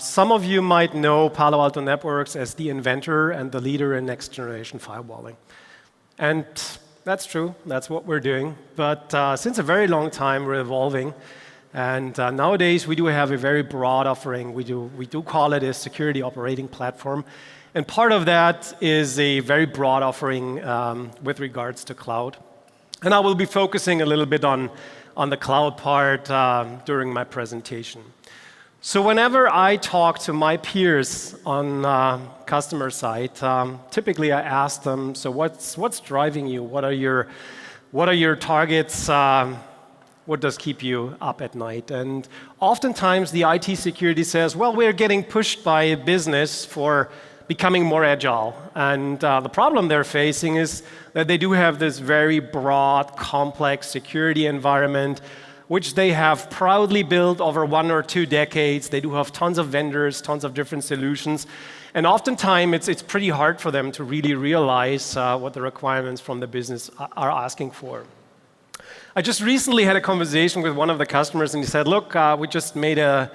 Some of you might know Palo Alto Networks as the inventor and the leader in next-generation firewalling. And that's true. That's what we're doing. But since a very long time, we're evolving. And nowadays, we do have a very broad offering. We do call it a security operating platform. And part of that is a very broad offering with regards to cloud. And I will be focusing a little bit on the cloud part during my presentation. So whenever I talk to my peers on customer side, typically I ask them, so what's driving you? What are your targets? What does keep you up at night? And oftentimes the IT security says, well, we're getting pushed by business for becoming more agile. And the problem they're facing is that they do have this very broad, complex security environment, which they have proudly built over 1 or 2 decades. They do have tons of vendors, tons of different solutions. And oftentimes, it's pretty hard for them to really realize what the requirements from the business are asking for. I just recently had a conversation with one of the customers, and he said, look, we just made an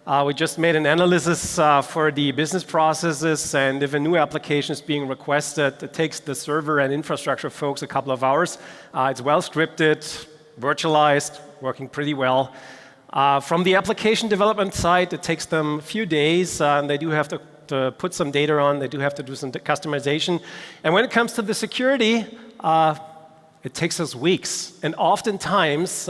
analysis for the business processes, and if a new application is being requested, it takes the server and infrastructure folks a couple of hours. It's well scripted, virtualized, working pretty well. From the application development side, it takes them a few days, and they do have to put some data on. They do have to do some customization. And when it comes to the security, it takes us weeks. And oftentimes,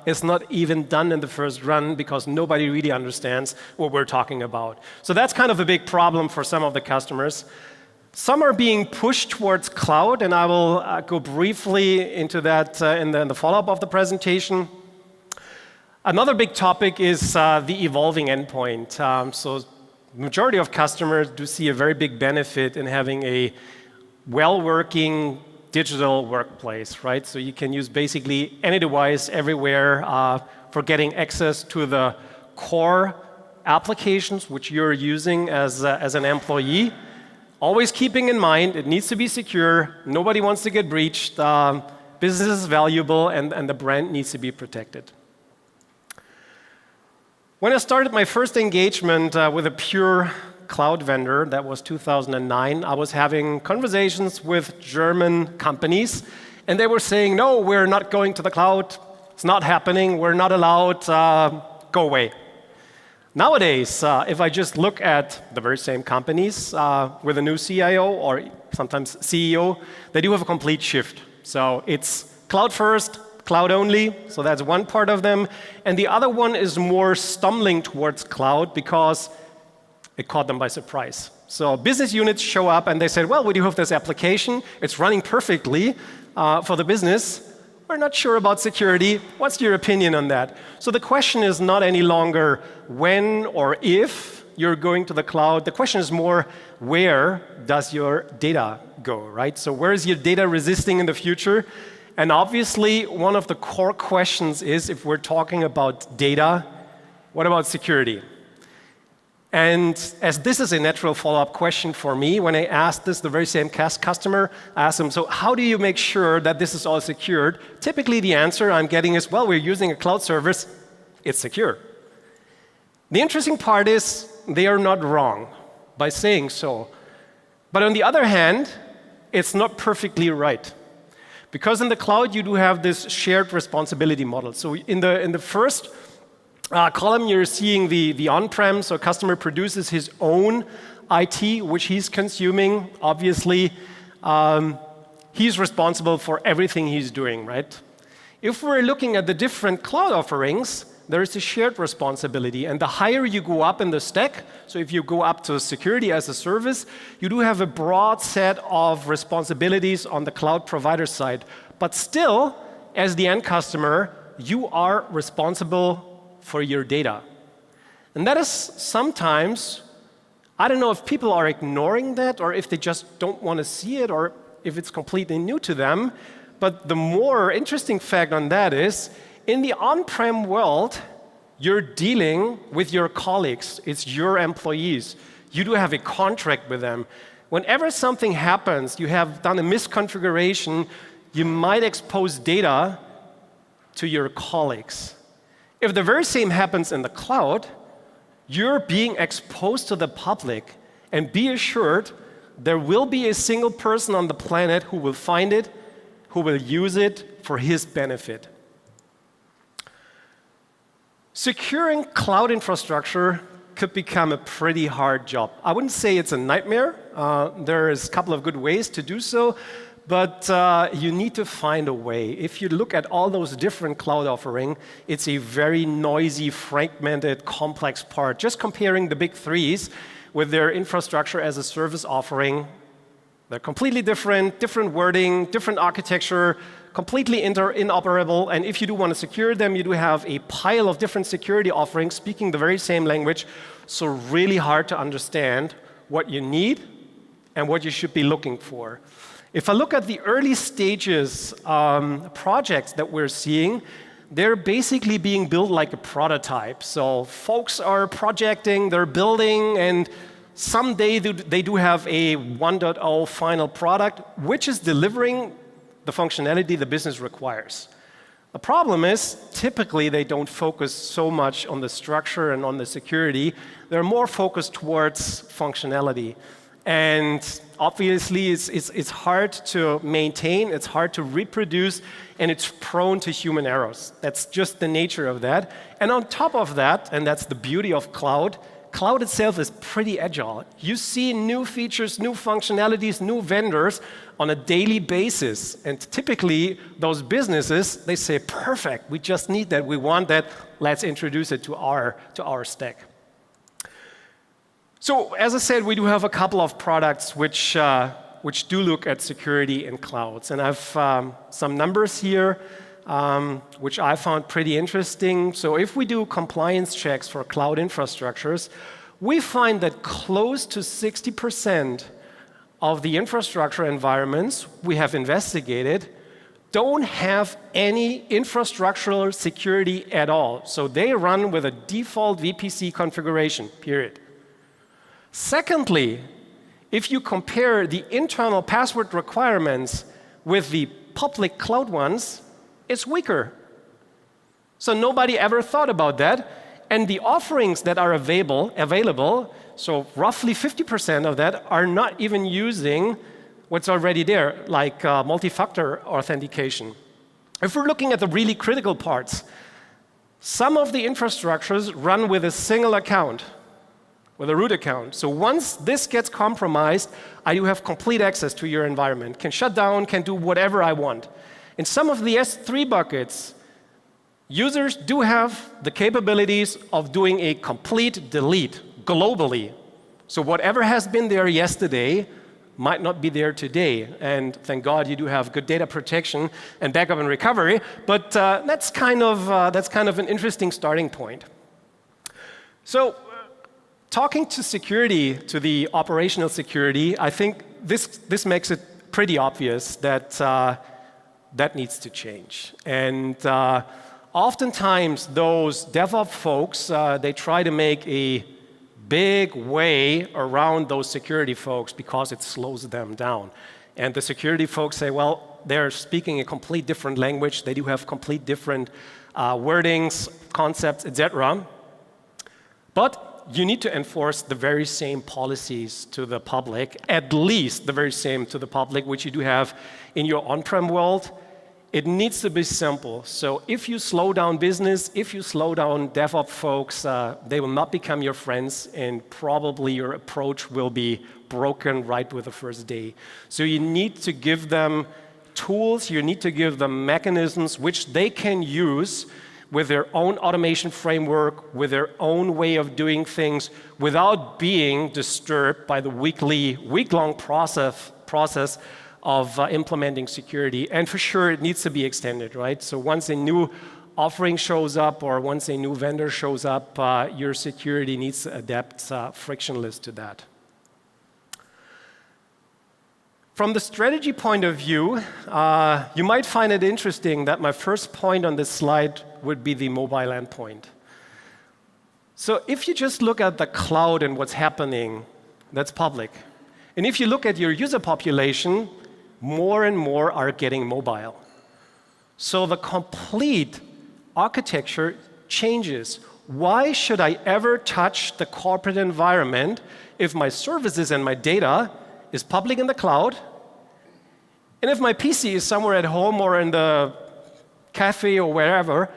it's not even done in the first run because nobody really understands what we're talking about. So that's kind of a big problem for some of the customers. Some are being pushed towards cloud, and I will go briefly into that in the follow-up of the presentation. Another big topic is the evolving endpoint. So the majority of customers do see a very big benefit in having a well-working digital workplace, right? So you can use basically any device everywhere for getting access to the core applications which you're using as an employee. Always keeping in mind, it needs to be secure. Nobody wants to get breached. Business is valuable, and the brand needs to be protected. When I started my first engagement with a pure cloud vendor, that was 2009, I was having conversations with German companies, and they were saying, no, we're not going to the cloud. It's not happening. We're not allowed. Go away. Nowadays, if I just look at the very same companies with a new CIO or sometimes CEO, they do have a complete shift. So it's cloud first, cloud only, so that's one part of them. And the other one is more stumbling towards cloud because it caught them by surprise. So business units show up and they said, well, we do have this application. It's running perfectly for the business. We're not sure about security. What's your opinion on that? So the question is not any longer when or if you're going to the cloud. The question is more, where does your data go, right? So where is your data resisting in the future? And obviously, one of the core questions is, if we're talking about data, what about security? And as this is a natural follow-up question for me, when I asked this, the very same customer, I asked them, so how do you make sure that this is all secured? Typically, the answer I'm getting is, well, we're using a cloud service. It's secure. The interesting part is they are not wrong by saying so. But on the other hand, it's not perfectly right. Because in the cloud, you do have this shared responsibility model. So in the first column, you're seeing the on-prem, so a customer produces his own IT, which he's consuming. Obviously, he's responsible for everything he's doing, right? If we're looking at the different cloud offerings, there is a shared responsibility. And the higher you go up in the stack, so if you go up to security as a service, you do have a broad set of responsibilities on the cloud provider side. But still, as the end customer, you are responsible for your data. And that is sometimes, I don't know if people are ignoring that or if they just don't want to see it or if it's completely new to them. But the more interesting fact on that is, in the on-prem world, you're dealing with your colleagues. It's your employees. You do have a contract with them. Whenever something happens, you have done a misconfiguration, you might expose data to your colleagues. If the very same happens in the cloud, You're being exposed to the public, and be assured there will be a single person on the planet who will find it, who will use it for his benefit. Securing cloud infrastructure could become a pretty hard job. I wouldn't say it's a nightmare. There is a couple of good ways to do so, but you need to find a way. If you look at all those different cloud offerings, it's a very noisy, fragmented, complex part. Just comparing the big threes with their infrastructure as a service offering, they're completely different wording, different architecture, completely inoperable, and if you do want to secure them, you do have a pile of different security offerings speaking the very same language, so really hard to understand what you need and what you should be looking for. If I look at the early stages projects that we're seeing, they're basically being built like a prototype. So folks are projecting, they're building, and someday they do have a 1.0 final product, which is delivering the functionality the business requires. The problem is, typically they don't focus so much on the structure and on the security. They're more focused towards functionality. And obviously, it's hard to maintain, it's hard to reproduce, and it's prone to human errors. That's just the nature of that. And on top of that, and that's the beauty of cloud, cloud itself is pretty agile. You see new features, new functionalities, new vendors on a daily basis. And typically, those businesses, they say, perfect, we just need that, we want that, let's introduce it to our stack. So, as I said, we do have a couple of products which do look at security in clouds. And I have some numbers here, which I found pretty interesting. So if we do compliance checks for cloud infrastructures, we find that close to 60% of the infrastructure environments we have investigated don't have any infrastructural security at all. So they run with a default VPC configuration, period. Secondly, if you compare the internal password requirements with the public cloud ones, it's weaker. So nobody ever thought about that. And the offerings that are available, so roughly 50% of that, are not even using what's already there, like multi-factor authentication. If we're looking at the really critical parts, some of the infrastructures run with a single account, with a root account. So once this gets compromised, I do have complete access to your environment, can shut down, can do whatever I want. In some of the S3 buckets, users do have the capabilities of doing a complete delete globally. So whatever has been there yesterday might not be there today. And thank God you do have good data protection and backup and recovery. But that's kind of an interesting starting point. So talking to security, to the operational security, I think this makes it pretty obvious that that needs to change. And oftentimes, those DevOps folks, they try to make a big way around those security folks because it slows them down. And the security folks say, well, they're speaking a complete different language. They do have complete different wordings, concepts, etc. But you need to enforce the very same policies to the public, at least the very same to the public, which you do have in your on-prem world. It needs to be simple. So if you slow down business, if you slow down DevOps folks, they will not become your friends, and probably your approach will be broken right with the first day. So you need to give them tools, you need to give them mechanisms which they can use with their own automation framework, with their own way of doing things, without being disturbed by the week-long process of implementing security. And for sure, it needs to be extended, right? So once a new offering shows up or once a new vendor shows up, your security needs to adapt frictionless to that. From the strategy point of view, you might find it interesting that my first point on this slide would be the mobile endpoint. So if you just look at the cloud and what's happening, that's public. And if you look at your user population, more and more are getting mobile. So the complete architecture changes. why should I ever touch the corporate environment if my services and my data is public in the cloud, and if my PC is somewhere at home or in the cafe or wherever,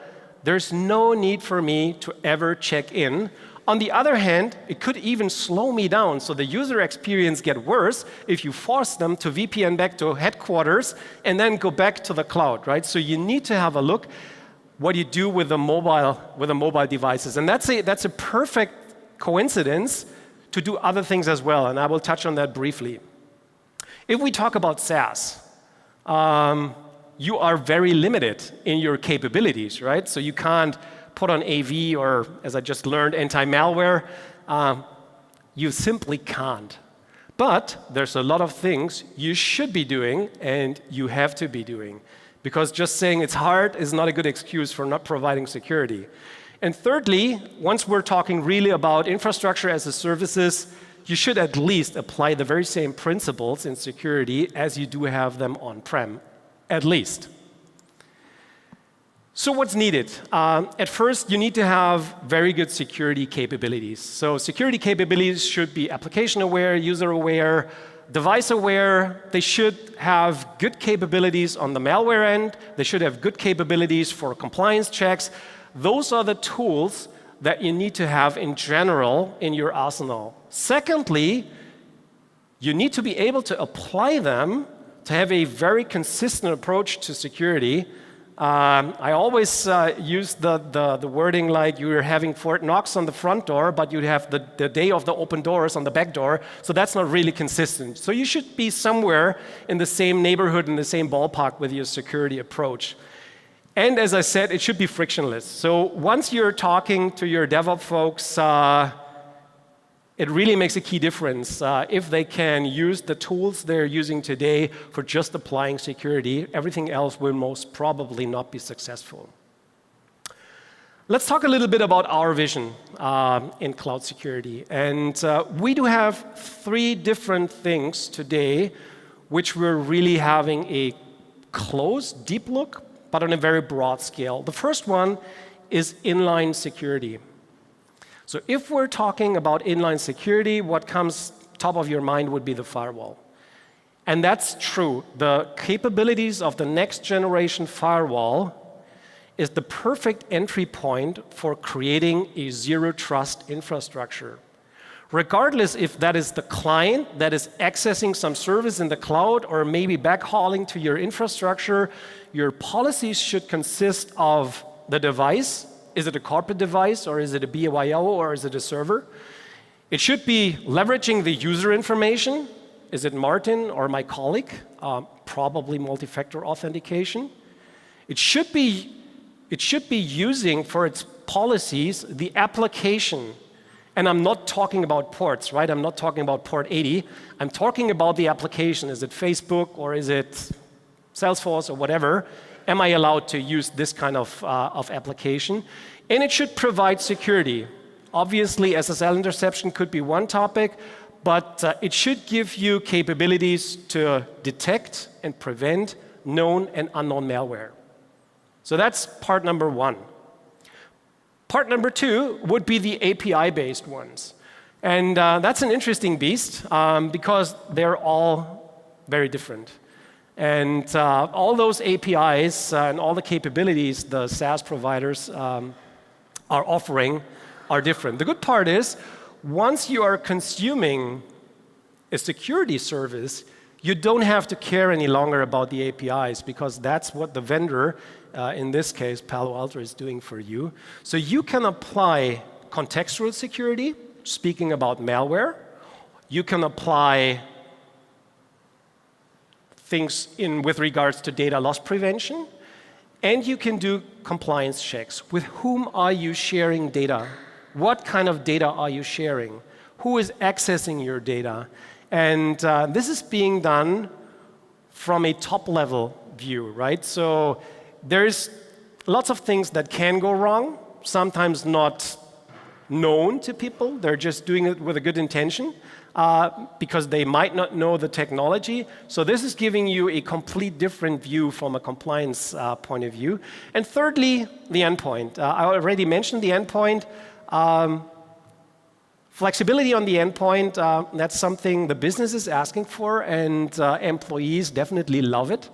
there's no need for me to ever check in. On the other hand, it could even slow me down, so the user experience gets worse if you force them to VPN back to headquarters and then go back to the cloud, right? So you need to have a look what you do with the mobile devices, and that's a perfect coincidence to do other things as well, and I will touch on that briefly. If we talk about SaaS, you are very limited in your capabilities, right? So you can't put on AV or, as I just learned, anti-malware. You simply can't. But there's a lot of things you should be doing and you have to be doing, because just saying it's hard is not a good excuse for not providing security. And thirdly, once we're talking really about infrastructure as a services, you should at least apply the very same principles in security as you do have them on-prem, at least. So what's needed? At first, you need to have very good security capabilities. So security capabilities should be application-aware, user-aware, device-aware. They should have good capabilities on the malware end. They should have good capabilities for compliance checks. Those are the tools that you need to have in general in your arsenal. Secondly, you need to be able to apply them to have a very consistent approach to security. I always use the wording like you're having Fort Knox on the front door, but you have the day of the open doors on the back door, so that's not really consistent. So you should be somewhere in the same neighborhood, in the same ballpark with your security approach. And as I said, it should be frictionless. So once you're talking to your DevOps folks, it really makes a key difference if they can use the tools they're using today for just applying security. Everything else will most probably not be successful. Let's talk a little bit about our vision in cloud security. And we do have 3 different things today which we're really having a close, deep look, but on a very broad scale. The first one is inline security. So if we're talking about inline security, what comes top of your mind would be the firewall. And that's true. The capabilities of the next generation firewall is the perfect entry point for creating a zero trust infrastructure. Regardless if that is the client that is accessing some service in the cloud or maybe backhauling to your infrastructure, your policies should consist of the device. Is it a corporate device, or is it a BYO, or is it a server? It should be leveraging the user information. Is it Martin or my colleague? Probably multi-factor authentication. It should be using for its policies the application. And I'm not talking about ports, right? I'm not talking about port 80. I'm talking about the application. Is it Facebook or is it Salesforce or whatever? Am I allowed to use this kind of application? And it should provide security. Obviously, SSL interception could be one topic, but it should give you capabilities to detect and prevent known and unknown malware. So that's part number 1. Part number 2 would be the API-based ones. And that's an interesting beast because they're all very different. And all those APIs and all the capabilities the SaaS providers are offering are different. The good part is, once you are consuming a security service, you don't have to care any longer about the APIs, because that's what the vendor, in this case, Palo Alto, is doing for you. So you can apply contextual security, speaking about malware. You can apply things with regards to data loss prevention, and you can do compliance checks. With whom are you sharing data? What kind of data are you sharing? Who is accessing your data? And this is being done from a top-level view, right? So there's lots of things that can go wrong, sometimes not known to people. They're just doing it with a good intention because they might not know the technology. So this is giving you a complete different view from a compliance point of view. And thirdly, the endpoint. I already mentioned the endpoint. Flexibility on the endpoint, that's something the business is asking for, and employees definitely love it,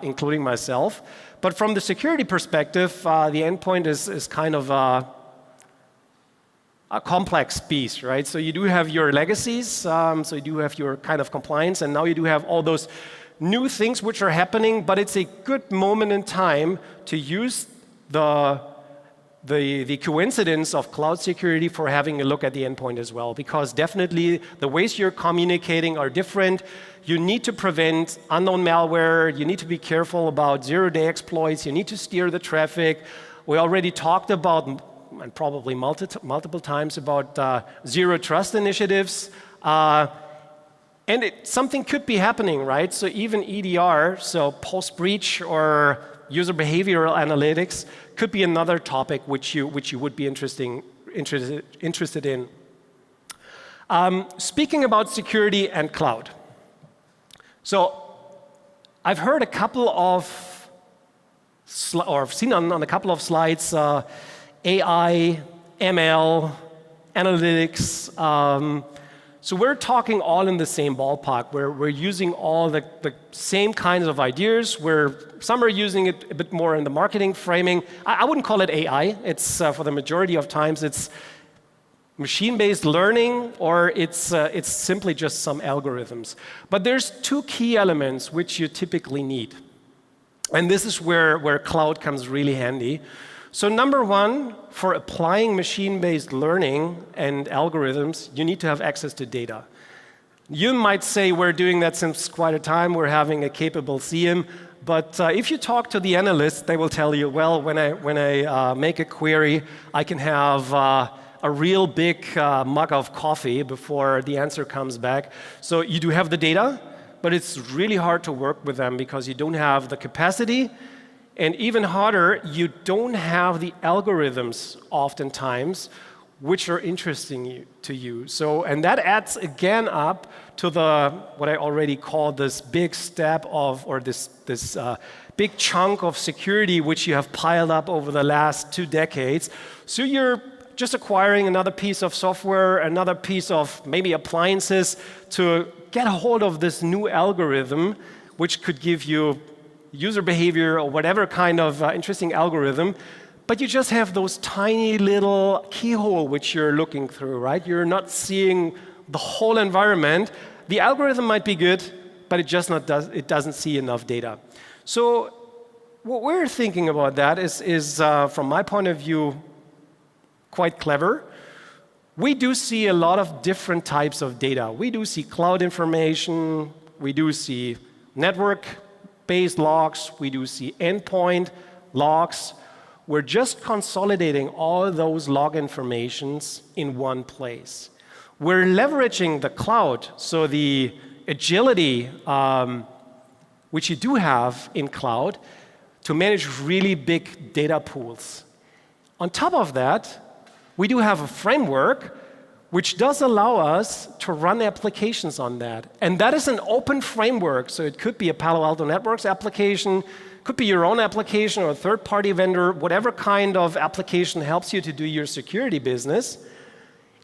including myself. But from the security perspective, the endpoint is kind of a complex piece, right? So you do have your legacies, so you do have your kind of compliance, and now you do have all those new things which are happening, but it's a good moment in time to use the coincidence of cloud security for having a look at the endpoint as well, because definitely the ways you're communicating are different. You need to prevent unknown malware. You need to be careful about zero-day exploits. You need to steer the traffic. We already talked about, and probably multiple times, about zero trust initiatives. And something could be happening, right? So even EDR, so post-breach or user behavioral analytics, could be another topic which you would be interested in. Speaking about security and cloud. So I've heard a couple of, or I've seen on a couple of slides, AI, ML, analytics. So we're talking all in the same ballpark. We're using all the same kinds of ideas. Some are using it a bit more in the marketing framing. I wouldn't call it AI. It's for the majority of times it's machine-based learning, or it's simply just some algorithms. But there's two key elements which you typically need, and this is where cloud comes really handy. So number one, for applying machine-based learning and algorithms, you need to have access to data. You might say we're doing that since quite a time. We're having a capable CM. But if you talk to the analysts, they will tell you, well, when I make a query, I can have a real big mug of coffee before the answer comes back. So you do have the data, but it's really hard to work with them because you don't have the capacity. And even harder, you don't have the algorithms oftentimes which are interesting to you. So, and that adds again up to what I already called this big step of, or this big chunk of security which you have piled up over the last 2 decades. So you're just acquiring another piece of software, another piece of maybe appliances to get a hold of this new algorithm which could give you user behavior or whatever kind of interesting algorithm, but you just have those tiny little keyhole which you're looking through, right? You're not seeing the whole environment. The algorithm might be good, but it doesn't see enough data. So what we're thinking about that is from my point of view, quite clever. We do see a lot of different types of data. We do see cloud information. We do see network-based logs. We do see endpoint logs. We're just consolidating all those log informations in one place. We're leveraging the cloud, so the agility which you do have in cloud to manage really big data pools. On top of that, we do have a framework which does allow us to run applications on that. And that is an open framework, so it could be a Palo Alto Networks application, could be your own application or a third-party vendor, whatever kind of application helps you to do your security business.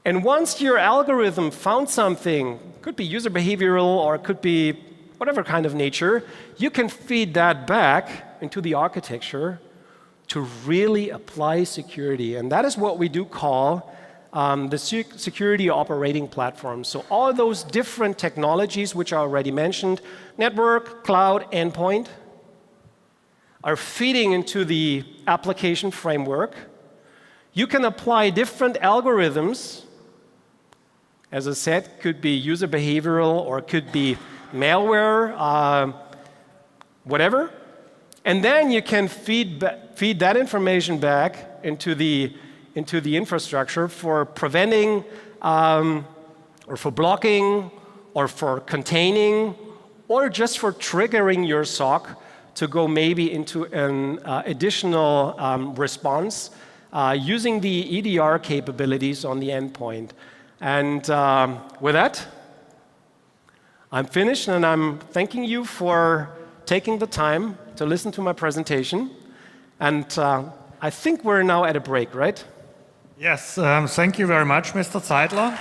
And once your algorithm found something, could be user behavioral or it could be whatever kind of nature, you can feed that back into the architecture to really apply security. And that is what we do call the security operating platform. So all those different technologies which I already mentioned, network, cloud, endpoint, are feeding into the application framework. You can apply different algorithms. As I said, could be user behavioral or could be malware, whatever. And then you can feed that information back into the infrastructure for preventing or for blocking or for containing or just for triggering your SOC to go maybe into an additional response using the EDR capabilities on the endpoint. And with that, I'm finished, and I'm thanking you for taking the time to listen to my presentation. And I think we're now at a break, right? Yes, thank you very much, Mr. Zeitler.